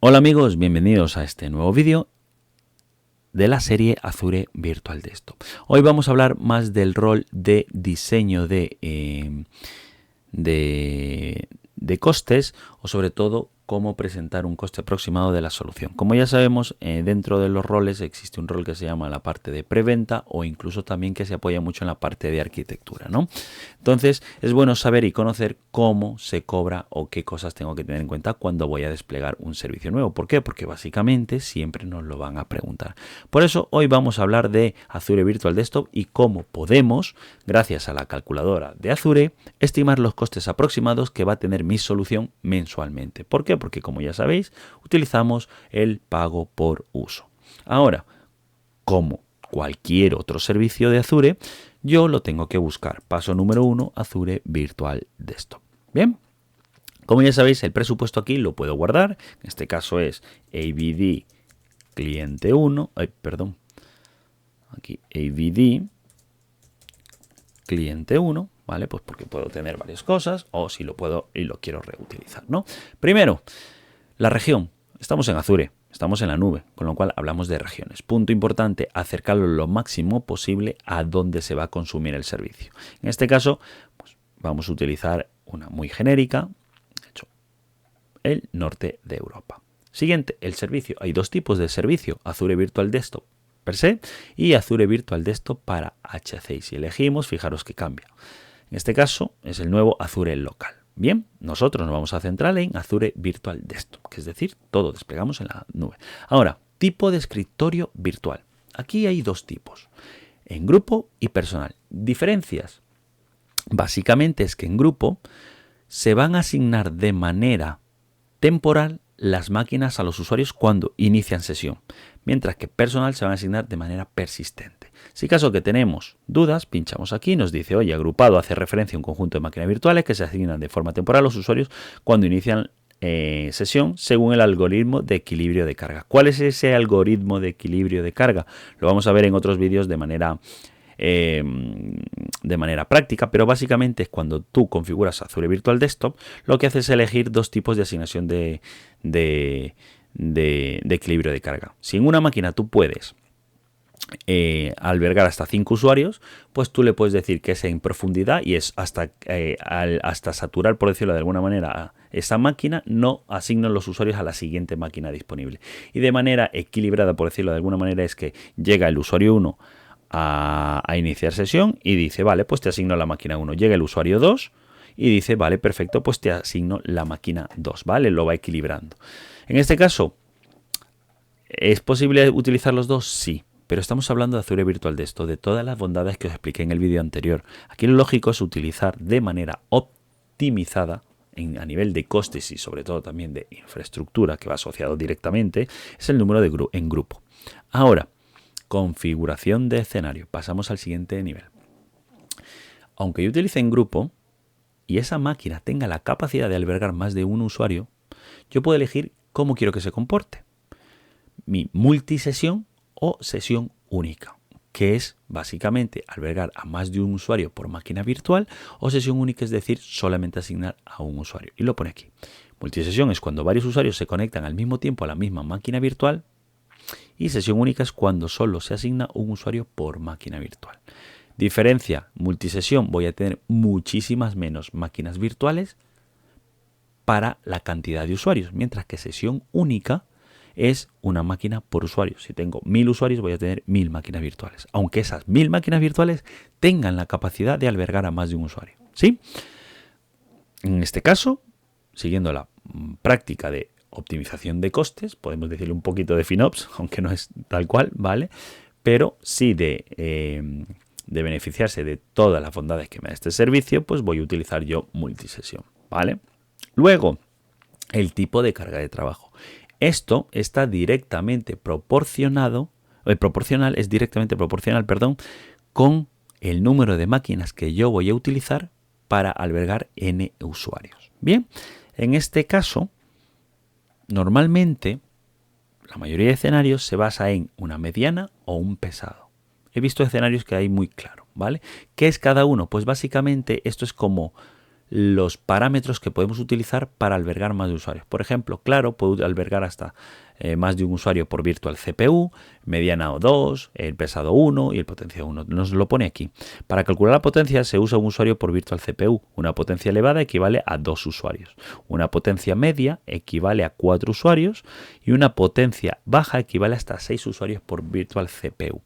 Hola amigos, bienvenidos a este nuevo vídeo de la serie Azure Virtual Desktop. Hoy vamos a hablar más del rol de diseño de costes o sobre todo cómo presentar un coste aproximado de la solución. Como ya sabemos, dentro de los roles existe un rol que se llama la parte de preventa o incluso también que se apoya mucho en la parte de arquitectura, ¿no? Entonces es bueno saber y conocer cómo se cobra o qué cosas tengo que tener en cuenta cuando voy a desplegar un servicio nuevo. ¿Por qué? Porque básicamente siempre nos lo van a preguntar. Por eso hoy vamos a hablar de Azure Virtual Desktop y cómo podemos, gracias a la calculadora de Azure, estimar los costes aproximados que va a tener mi solución mensualmente. ¿Por qué? Porque como ya sabéis, utilizamos el pago por uso. Ahora, como cualquier otro servicio de Azure, yo lo tengo que buscar. Paso número 1, Azure Virtual Desktop. Bien, como ya sabéis, el presupuesto aquí lo puedo guardar. En este caso es ABD cliente 1, aquí ABD cliente 1, ¿vale? Pues porque puedo tener varias cosas o si lo puedo y lo quiero reutilizar, ¿no? Primero, la región. Estamos en Azure, estamos en la nube, con lo cual hablamos de regiones. Punto importante, acercarlo lo máximo posible a donde se va a consumir el servicio. En este caso, pues vamos a utilizar una muy genérica, de hecho, el norte de Europa. Siguiente, el servicio. Hay dos tipos de servicio, Azure Virtual Desktop per se y Azure Virtual Desktop para HCI. Si elegimos, fijaros que cambia. En este caso es el nuevo Azure local. Bien, nosotros nos vamos a centrar en Azure Virtual Desktop, que es decir, todo desplegamos en la nube. Ahora, tipo de escritorio virtual. Aquí hay dos tipos, en grupo y personal. Diferencias. Básicamente es que en grupo se van a asignar de manera temporal las máquinas a los usuarios cuando inician sesión, mientras que personal se van a asignar de manera persistente. Si caso que tenemos dudas, pinchamos aquí, nos dice, oye, agrupado hace referencia a un conjunto de máquinas virtuales que se asignan de forma temporal a los usuarios cuando inician sesión según el algoritmo de equilibrio de carga. ¿Cuál es ese algoritmo de equilibrio de carga? Lo vamos a ver en otros vídeos de manera práctica, pero básicamente es cuando tú configuras Azure Virtual Desktop, lo que haces es elegir dos tipos de asignación de equilibrio de carga. Si en una máquina tú puedes albergar hasta 5 usuarios, pues tú le puedes decir que es en profundidad y es hasta saturar, por decirlo de alguna manera, esa máquina, no asignan los usuarios a la siguiente máquina disponible. Y de manera equilibrada, por decirlo de alguna manera, es que llega el usuario 1 a iniciar sesión y dice, vale, pues te asigno la máquina 1. Llega el usuario 2 y dice, vale, perfecto, pues te asigno la máquina 2, ¿vale? Lo va equilibrando. En este caso, ¿es posible utilizar los dos? Sí. Pero estamos hablando de Azure Virtual Desktop, de todas las bondades que os expliqué en el vídeo anterior. Aquí lo lógico es utilizar de manera optimizada a nivel de costes y sobre todo también de infraestructura que va asociado directamente, es el número en grupo. Ahora, configuración de escenario. Pasamos al siguiente nivel. Aunque yo utilice en grupo y esa máquina tenga la capacidad de albergar más de un usuario, yo puedo elegir cómo quiero que se comporte. Mi multisesión o sesión única, que es básicamente albergar a más de un usuario por máquina virtual, o sesión única, es decir, solamente asignar a un usuario. Y lo pone aquí. Multisesión es cuando varios usuarios se conectan al mismo tiempo a la misma máquina virtual, y sesión única es cuando solo se asigna un usuario por máquina virtual. Diferencia, multisesión, voy a tener muchísimas menos máquinas virtuales para la cantidad de usuarios, mientras que sesión única es una máquina por usuario. Si tengo 1000 usuarios, voy a tener 1000 máquinas virtuales, aunque esas 1000 máquinas virtuales tengan la capacidad de albergar a más de un usuario. ¿Sí? En este caso, siguiendo la práctica de optimización de costes, podemos decirle un poquito de FinOps, aunque no es tal cual, ¿vale? Pero sí de beneficiarse de todas las bondades que me da este servicio, pues voy a utilizar yo multisesión, ¿vale? Luego, el tipo de carga de trabajo. Esto está directamente proporcional, con el número de máquinas que yo voy a utilizar para albergar n usuarios. Bien, en este caso, normalmente, la mayoría de escenarios se basa en una mediana o un pesado. He visto escenarios que hay muy claro, ¿vale? ¿Qué es cada uno? Pues básicamente esto es como los parámetros que podemos utilizar para albergar más de usuarios. Por ejemplo, Claro puede albergar hasta más de un usuario por virtual CPU, mediana o 2, el pesado 1 y el potencia 1. Nos lo pone aquí. Para calcular la potencia se usa un usuario por virtual CPU. Una potencia elevada equivale a 2 usuarios. Una potencia media equivale a 4 usuarios y una potencia baja equivale hasta 6 usuarios por virtual CPU.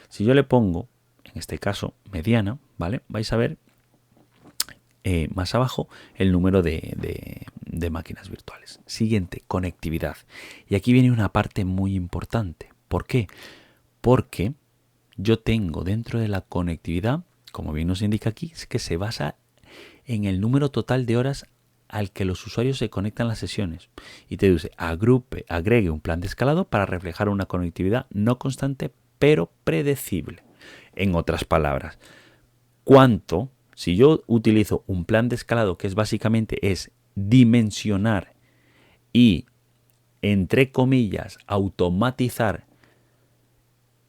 Si yo le pongo, en este caso, mediana, ¿vale? Vais a ver más abajo el número de máquinas virtuales. Siguiente, conectividad. Y aquí viene una parte muy importante. ¿Por qué? Porque yo tengo dentro de la conectividad, como bien nos indica aquí, es que se basa en el número total de horas al que los usuarios se conectan a las sesiones. Y te dice, agregue un plan de escalado para reflejar una conectividad no constante, pero predecible. En otras palabras, ¿cuánto? Si yo utilizo un plan de escalado que básicamente es dimensionar y, entre comillas, automatizar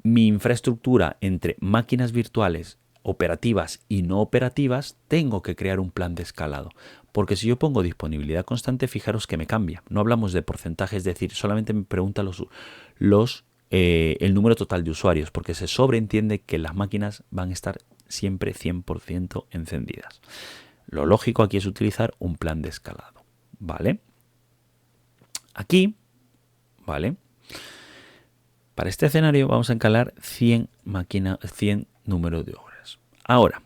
mi infraestructura entre máquinas virtuales operativas y no operativas, tengo que crear un plan de escalado. Porque si yo pongo disponibilidad constante, fijaros que me cambia. No hablamos de porcentaje, es decir, solamente me pregunta el número total de usuarios, porque se sobreentiende que las máquinas van a estar siempre 100% encendidas. Lo lógico aquí es utilizar un plan de escalado, ¿vale? Aquí, ¿vale? Para este escenario vamos a escalar 100 números de horas. Ahora,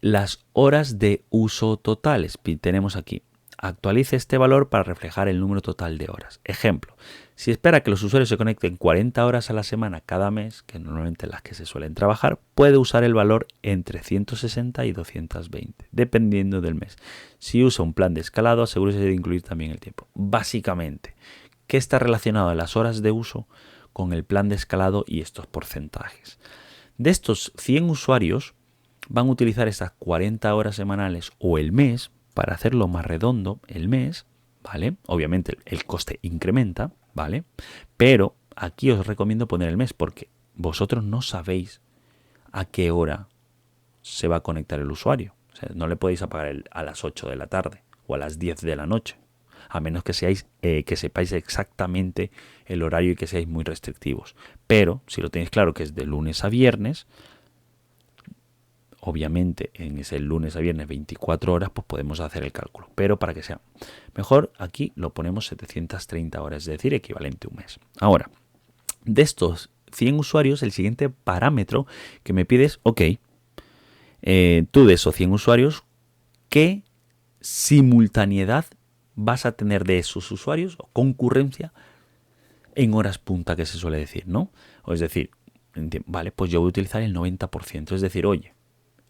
las horas de uso totales. Tenemos aquí, actualice este valor para reflejar el número total de horas. Ejemplo, si espera que los usuarios se conecten 40 horas a la semana cada mes, que normalmente las que se suelen trabajar, puede usar el valor entre 160 y 220, dependiendo del mes. Si usa un plan de escalado, asegúrese de incluir también el tiempo. Básicamente, ¿qué está relacionado a las horas de uso con el plan de escalado y estos porcentajes? De estos 100 usuarios, van a utilizar estas 40 horas semanales o el mes, para hacerlo más redondo, el mes, ¿vale? Obviamente el coste incrementa, ¿vale? Pero aquí os recomiendo poner el mes porque vosotros no sabéis a qué hora se va a conectar el usuario. O sea, no le podéis apagar a las 8 de la tarde o a las 10 de la noche, a menos que sepáis exactamente el horario y que seáis muy restrictivos. Pero si lo tenéis claro que es de lunes a viernes, obviamente en ese lunes a viernes 24 horas, pues podemos hacer el cálculo. Pero para que sea mejor, aquí lo ponemos 730 horas, es decir, equivalente a un mes. Ahora, de estos 100 usuarios, el siguiente parámetro que me pides, ok, tú de esos 100 usuarios, ¿qué simultaneidad vas a tener de esos usuarios o concurrencia en horas punta, que se suele decir, ¿no? O es decir, vale, pues yo voy a utilizar el 90%, es decir, oye,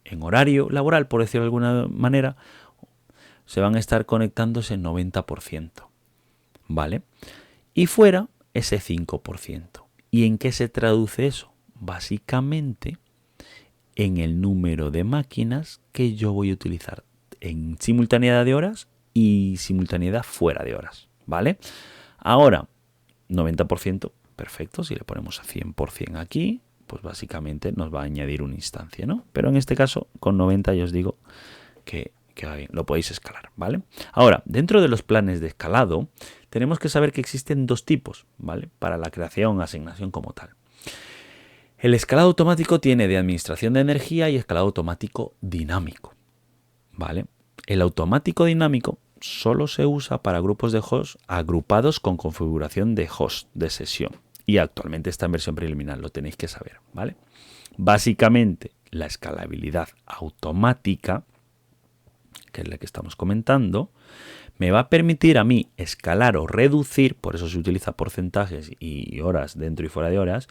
en horario laboral, por decirlo de alguna manera, se van a estar conectándose el 90%, ¿vale? Y fuera ese 5%. ¿Y en qué se traduce eso? Básicamente en el número de máquinas que yo voy a utilizar en simultaneidad de horas y simultaneidad fuera de horas, ¿vale? Ahora, 90%, perfecto, si le ponemos a 100% aquí, pues básicamente nos va a añadir una instancia, ¿no? Pero en este caso, con 90 yo os digo que va bien, lo podéis escalar, ¿vale? Ahora, dentro de los planes de escalado, tenemos que saber que existen dos tipos, ¿vale? Para la creación, asignación como tal. El escalado automático tiene de administración de energía y escalado automático dinámico, ¿vale? El automático dinámico solo se usa para grupos de hosts agrupados con configuración de host de sesión. Y actualmente está en versión preliminar, lo tenéis que saber, ¿vale? Básicamente, la escalabilidad automática, que es la que estamos comentando, me va a permitir a mí escalar o reducir, por eso se utiliza porcentajes y horas dentro y fuera de horas,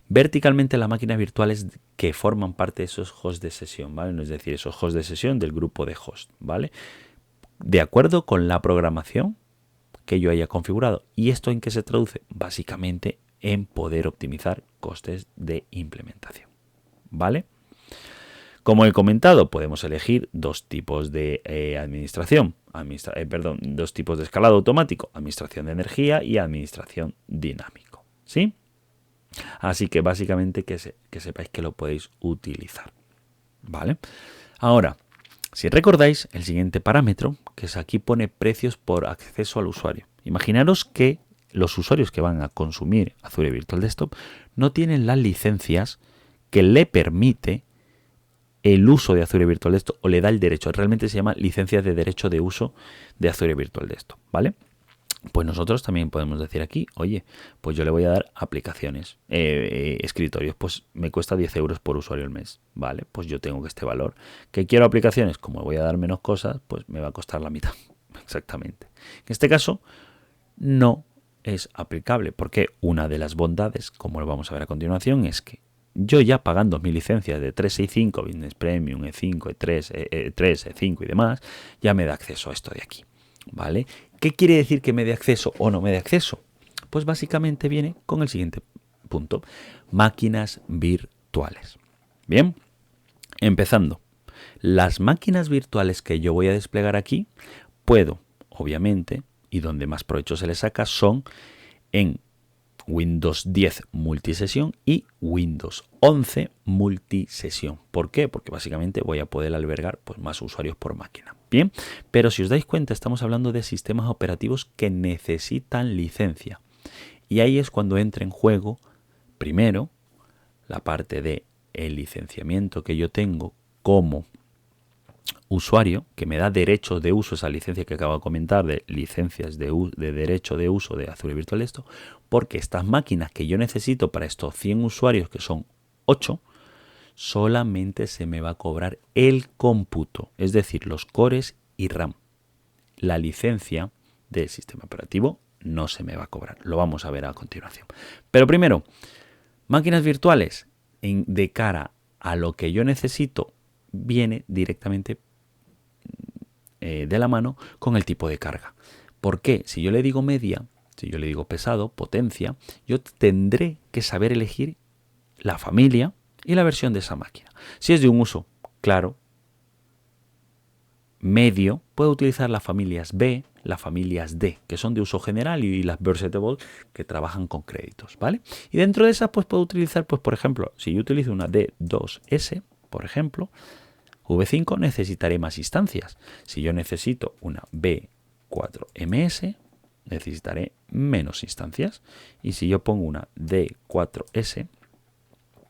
verticalmente las máquinas virtuales que forman parte de esos hosts de sesión, ¿vale? Es decir, esos hosts de sesión del grupo de hosts, ¿vale? De acuerdo con la programación que yo haya configurado. ¿Y esto en qué se traduce? Básicamente en poder optimizar costes de implementación, ¿vale? Como he comentado, podemos elegir dos tipos de administración, dos tipos de escalado automático, administración de energía y administración dinámico, ¿sí? Así que básicamente que sepáis que lo podéis utilizar, ¿vale? Ahora, Si recordáis, el siguiente parámetro, que es aquí, pone precios por acceso al usuario. Imaginaros que los usuarios que van a consumir Azure Virtual Desktop no tienen las licencias que le permite el uso de Azure Virtual Desktop o le da el derecho. Realmente se llama licencias de derecho de uso de Azure Virtual Desktop, ¿vale? Pues nosotros también podemos decir aquí, oye, pues yo le voy a dar aplicaciones, escritorios, pues me cuesta 10 euros por usuario al mes, ¿vale? Pues yo tengo que este valor. ¿Que quiero aplicaciones? Como voy a dar menos cosas, pues me va a costar la mitad, exactamente. En este caso, no es aplicable, porque una de las bondades, como lo vamos a ver a continuación, es que yo ya pagando mis licencias de 365, Business Premium, E5, E3, E3, E5 y demás, ya me da acceso a esto de aquí, ¿vale? ¿Qué quiere decir que me dé acceso o no me dé acceso? Pues básicamente viene con el siguiente punto. Máquinas virtuales. Bien, empezando. Las máquinas virtuales que yo voy a desplegar aquí, puedo, obviamente, y donde más provecho se le saca, son en Windows 10 multisesión y Windows 11 multisesión. ¿Por qué? Porque básicamente voy a poder albergar pues, más usuarios por máquina. Bien, pero si os dais cuenta, estamos hablando de sistemas operativos que necesitan licencia. Y ahí es cuando entra en juego, primero, la parte de el licenciamiento que yo tengo como usuario, que me da derechos de uso, esa licencia que acabo de comentar, de licencias de derecho de uso de Azure Virtual Desktop, porque estas máquinas que yo necesito para estos 100 usuarios, que son 8, solamente se me va a cobrar el cómputo, es decir, los cores y RAM. La licencia del sistema operativo no se me va a cobrar, lo vamos a ver a continuación. Pero primero, máquinas virtuales, de cara a lo que yo necesito, viene directamente de la mano con el tipo de carga. ¿Por qué? Si yo le digo media, si yo le digo pesado, potencia, yo tendré que saber elegir la familia y la versión de esa máquina. Si es de un uso, claro, medio, puedo utilizar las familias B, las familias D, que son de uso general, y las Versatile, que trabajan con créditos, ¿vale? Y dentro de esas, pues puedo utilizar, pues por ejemplo, si yo utilizo una D2S, por ejemplo, V5 necesitaré más instancias. Si yo necesito una B4MS, necesitaré menos instancias. Y si yo pongo una D4S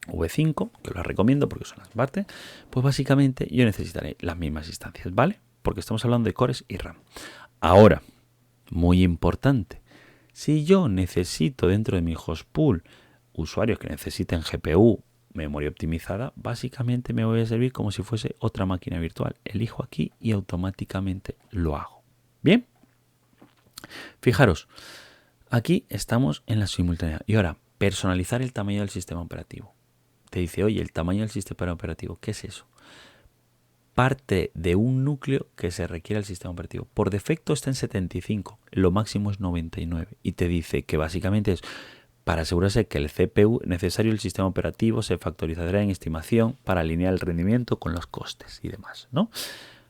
V5, que las recomiendo porque son las partes, pues básicamente yo necesitaré las mismas instancias, ¿vale? Porque estamos hablando de cores y RAM. Ahora, muy importante, si yo necesito dentro de mi host pool usuarios que necesiten GPU, memoria optimizada, básicamente me voy a servir como si fuese otra máquina virtual. Elijo aquí y automáticamente lo hago. Bien, fijaros, aquí estamos en la simultaneidad. Y ahora, personalizar el tamaño del sistema operativo. Te dice, oye, el tamaño del sistema operativo, ¿qué es eso? Parte de un núcleo que se requiere al sistema operativo. Por defecto está en 75, lo máximo es 99. Y te dice que básicamente es para asegurarse que el CPU necesario del sistema operativo se factorizará en estimación para alinear el rendimiento con los costes y demás, ¿no?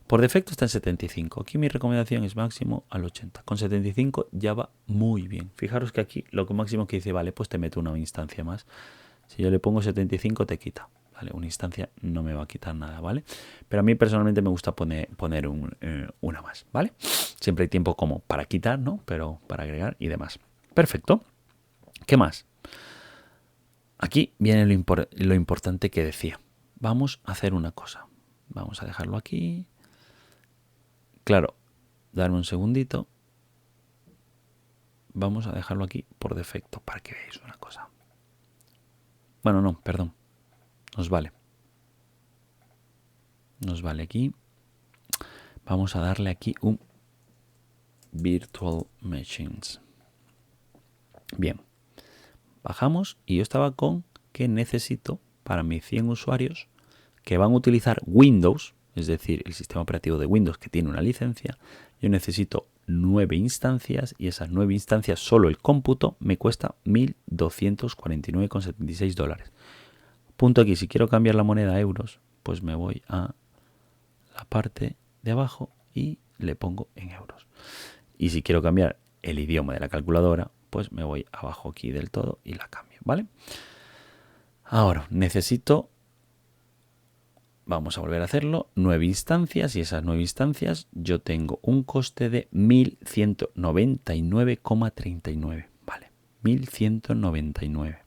Por defecto está en 75. Aquí mi recomendación es máximo al 80. Con 75 ya va muy bien. Fijaros que aquí lo máximo que dice, vale, pues te meto una instancia más. Si yo le pongo 75 te quita, ¿vale? Una instancia no me va a quitar nada, ¿vale? Pero a mí personalmente me gusta poner una más, ¿vale? Siempre hay tiempo como para quitar, ¿no? Pero para agregar y demás. Perfecto. ¿Qué más? Aquí viene lo importante que decía. Vamos a hacer una cosa. Vamos a dejarlo aquí. Claro, darme un segundito. Vamos a dejarlo aquí por defecto para que veáis una cosa. Bueno, no, perdón. Nos vale. Nos vale aquí. Vamos a darle aquí un Virtual Machines. Bien. Bajamos y yo estaba con que necesito para mis 100 usuarios que van a utilizar Windows, es decir, el sistema operativo de Windows que tiene una licencia, yo necesito 9 instancias y esas 9 instancias, solo el cómputo, me cuesta $1.249,76. Punto aquí, si quiero cambiar la moneda a euros, pues me voy a la parte de abajo y le pongo en euros. Y si quiero cambiar el idioma de la calculadora, pues me voy abajo aquí del todo y la cambio, ¿vale? Ahora, necesito Vamos a volver a hacerlo. 9 instancias y esas 9 instancias yo tengo un coste de 1199,39. Vale, 1199.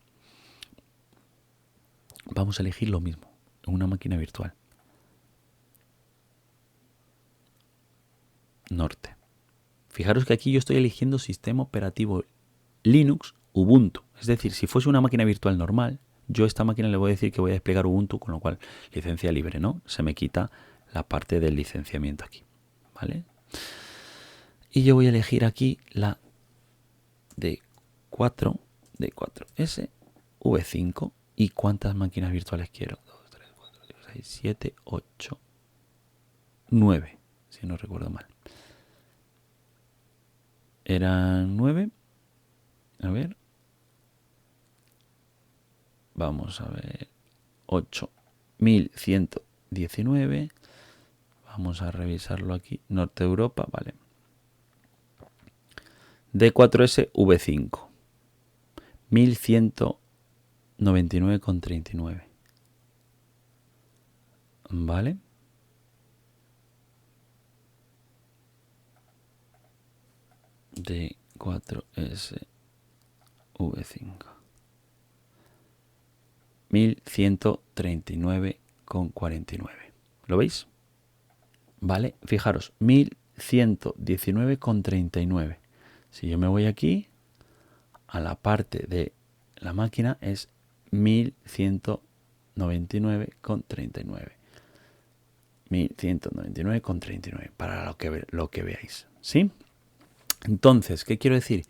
Vamos a elegir lo mismo en una máquina virtual. Norte. Fijaros que aquí yo estoy eligiendo sistema operativo Linux Ubuntu. Es decir, si fuese una máquina virtual normal, yo a esta máquina le voy a decir que voy a desplegar Ubuntu, con lo cual licencia libre, ¿no? Se me quita la parte del licenciamiento aquí, ¿vale? Y yo voy a elegir aquí la D4S V5. ¿Y cuántas máquinas virtuales quiero? 2, 3, 4, 5, 6, 7, 8, 9, si no recuerdo mal. Eran 9. A ver. Vamos a ver. 8.119. Vamos a revisarlo aquí. Norte Europa, vale. D4S V5. 1199,39. Vale. D4S V5. 1139,49. ¿Lo veis? Vale, fijaros, 1119,39. Si yo me voy aquí, a la parte de la máquina es 1199,39. 1199,39 para lo que veáis. ¿Sí? Entonces, ¿qué quiero decir?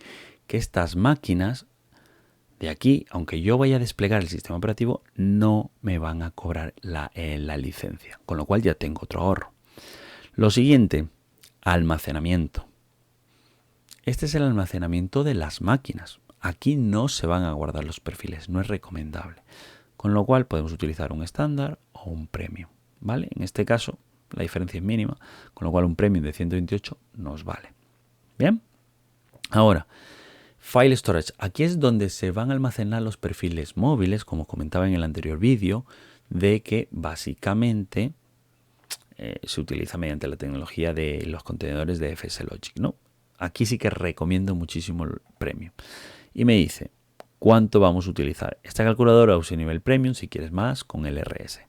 Que estas máquinas de aquí, aunque yo vaya a desplegar el sistema operativo, no me van a cobrar la licencia, con lo cual ya tengo otro ahorro. Lo siguiente, almacenamiento. Este es el almacenamiento de las máquinas. Aquí no se van a guardar los perfiles, no es recomendable. Con lo cual podemos utilizar un estándar o un premium, ¿vale? En este caso la diferencia es mínima, con lo cual un premium de 128 nos vale. ¿Bien? Ahora, File Storage. Aquí es donde se van a almacenar los perfiles móviles, como comentaba en el anterior vídeo, de que básicamente se utiliza mediante la tecnología de los contenedores de FSLogic, ¿no? Aquí sí que recomiendo muchísimo el Premium. Y me dice, ¿cuánto vamos a utilizar? Esta calculadora usa nivel Premium, si quieres más, con el RS.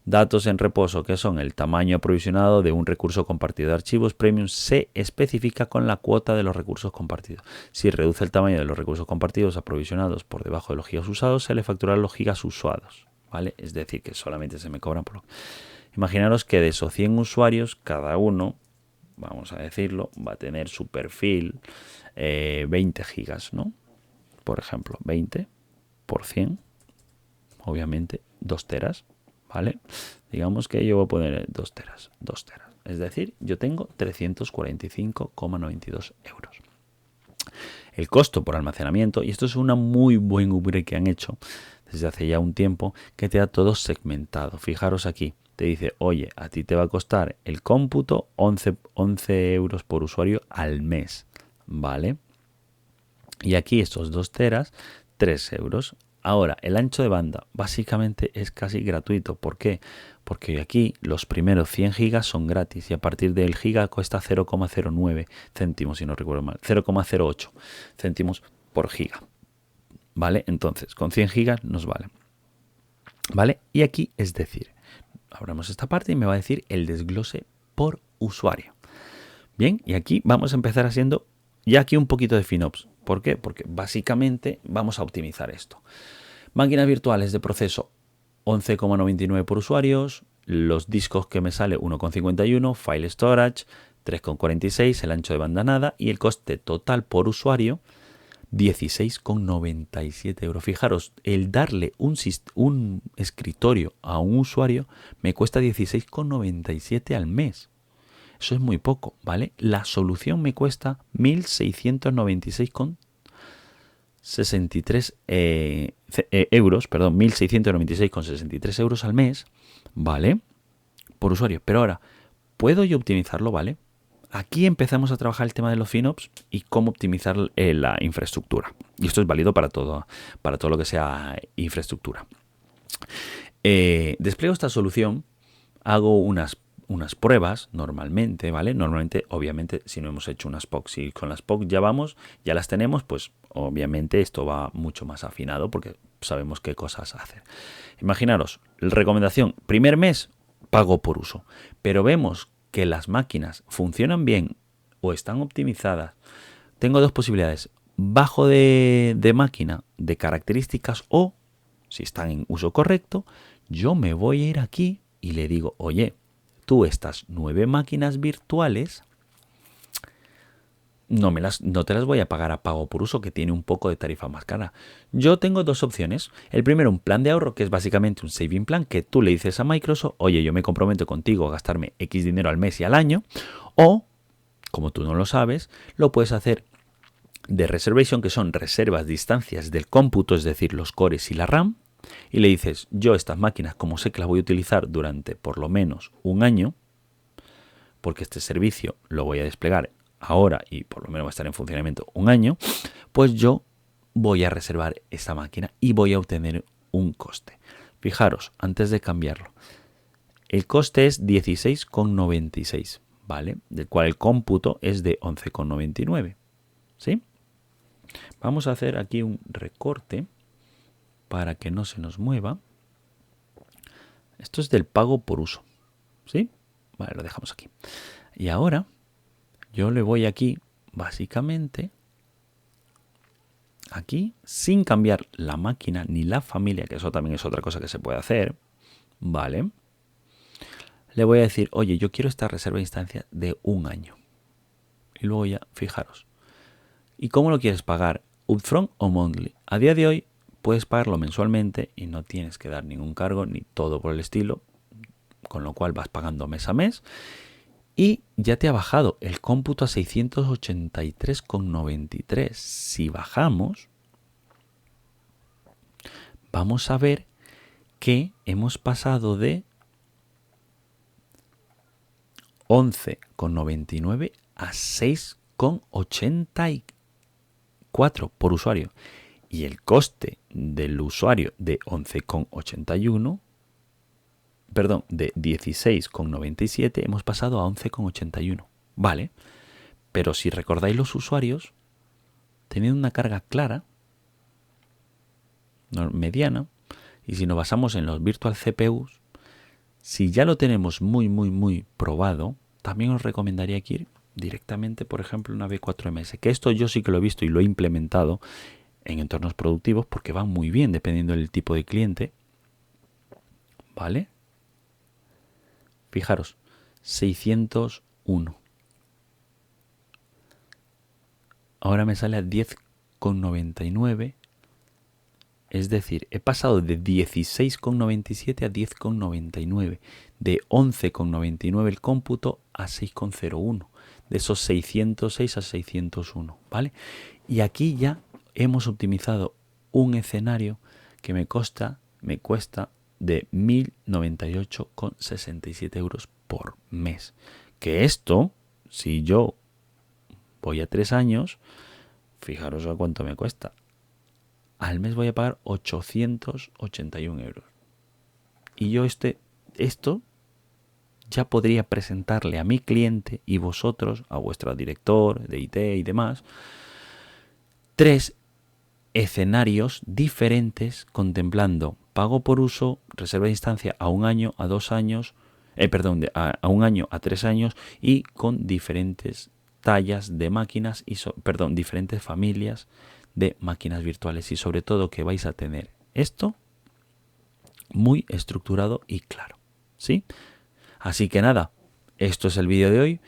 Datos en reposo, que son el tamaño aprovisionado de un recurso compartido de archivos Premium, se especifica con la cuota de los recursos compartidos. Si reduce el tamaño de los recursos compartidos aprovisionados por debajo de los gigas usados, se le facturarán los gigas usados, ¿vale? Es decir, que solamente se me cobran por... Imaginaros que de esos 100 usuarios, cada uno, vamos a decirlo, va a tener su perfil 20 gigas, ¿no? Por ejemplo, 20 por 100, obviamente 2 teras, ¿vale? Digamos que yo voy a poner 2 teras. Es decir, yo tengo 345,92 euros. El costo por almacenamiento, y esto es una muy buen upgrade que han hecho desde hace ya un tiempo, que te da todo segmentado. Fijaros aquí, te dice, oye, a ti te va a costar el cómputo 11 euros por usuario al mes, ¿vale? Y aquí estos 2 teras, 3 euros. Ahora, el ancho de banda básicamente es casi gratuito. ¿Por qué? Porque aquí los primeros 100 gigas son gratis y a partir del giga cuesta 0,09 céntimos, si no recuerdo mal, 0,08 céntimos por giga. ¿Vale? Entonces, con 100 gigas nos vale. ¿Vale? Y aquí, es decir, abramos esta parte y me va a decir el desglose por usuario. Bien, y aquí vamos a empezar haciendo ya aquí un poquito de FinOps. ¿Por qué? Porque básicamente vamos a optimizar esto. Máquinas virtuales de proceso 11,99 por usuarios, los discos que me sale 1,51, File Storage 3,46, el ancho de banda nada y el coste total por usuario 16,97 euros. Fijaros, el darle un escritorio a un usuario me cuesta 16,97 al mes. Eso es muy poco, ¿vale? La solución me cuesta 1.696,63 euros, perdón, 1.696,63 euros al mes, ¿vale? Por usuario. Pero ahora, ¿puedo yo optimizarlo, vale? Aquí empezamos a trabajar el tema de los FinOps y cómo optimizar la infraestructura. Y esto es válido para todo lo que sea infraestructura. Despliego esta solución hago unas pruebas normalmente, ¿vale? Normalmente, obviamente, si no hemos hecho unas POC, si con las POC ya vamos, ya las tenemos, pues obviamente esto va mucho más afinado porque sabemos qué cosas hacer. Imaginaros, recomendación, primer mes, pago por uso, pero vemos que las máquinas funcionan bien o están optimizadas. Tengo dos posibilidades, bajo de máquina, de características, o si están en uso correcto, yo me voy a ir aquí y le digo, oye, tú estas 9 máquinas virtuales no te las voy a pagar a pago por uso, que tiene un poco de tarifa más cara. Yo tengo dos opciones. El primero, un plan de ahorro, que es básicamente un saving plan, que tú le dices a Microsoft, oye, yo me comprometo contigo a gastarme X dinero al mes y al año, o, como tú no lo sabes, lo puedes hacer de reservation, que son reservas de instancias del cómputo, es decir, los cores y la RAM, y le dices, yo estas máquinas, como sé que las voy a utilizar durante por lo menos un año, porque este servicio lo voy a desplegar ahora y por lo menos va a estar en funcionamiento un año, pues yo voy a reservar esta máquina y voy a obtener un coste. Fijaros, antes de cambiarlo, el coste es 16,96, ¿vale? Del cual el cómputo es de 11,99, ¿sí? Vamos a hacer aquí un recorte para que no se nos mueva. Esto es del pago por uso, ¿sí? Vale, lo dejamos aquí. Y ahora yo le voy aquí, básicamente, aquí, sin cambiar la máquina ni la familia, que eso también es otra cosa que se puede hacer, ¿vale? Le voy a decir, oye, yo quiero esta reserva de instancia de un año. Y luego ya, fijaros. ¿Y cómo lo quieres pagar? ¿Upfront o monthly? A día de hoy puedes pagarlo mensualmente y no tienes que dar ningún cargo ni todo por el estilo, con lo cual vas pagando mes a mes. Y ya te ha bajado el cómputo a 683,93. Si bajamos, vamos a ver que hemos pasado de 11,99 a 6,84 por usuario. Y el coste del usuario de 11,81, perdón, de 16,97 hemos pasado a 11,81. Vale, pero si recordáis, los usuarios tenían una carga clara, mediana, y si nos basamos en los virtual CPUs, si ya lo tenemos muy probado, también os recomendaría que ir directamente, por ejemplo, una V4MS, que esto yo sí que lo he visto y lo he implementado en entornos productivos porque van muy bien dependiendo del tipo de cliente, ¿vale? Fijaros, 601. Ahora me sale a 10,99. Es decir, he pasado de 16,97 a 10,99. De 11,99 el cómputo a 6,01. De esos 606 a 601, ¿vale? Y aquí ya hemos optimizado un escenario que me cuesta de 1.098,67 euros por mes. Que esto, si yo voy a 3 años, fijaros a cuánto me cuesta. Al mes voy a pagar 881 euros. Y yo esto ya podría presentarle a mi cliente y vosotros, a vuestro director de IT y demás, 3 escenarios diferentes contemplando pago por uso, reserva de instancia a un año, a 2 años, a un año, a 3 años, y con diferentes tallas de máquinas y diferentes familias de máquinas virtuales, y sobre todo que vais a tener esto muy estructurado y claro, ¿sí? Así que nada, esto es el vídeo de hoy.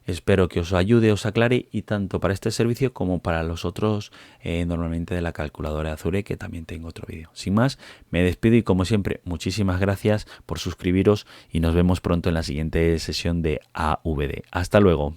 Espero que os ayude, os aclare, y tanto para este servicio como para los otros, normalmente de la calculadora de Azure, que también tengo otro vídeo. Sin más, me despido y como siempre, muchísimas gracias por suscribiros y nos vemos pronto en la siguiente sesión de AVD. Hasta luego.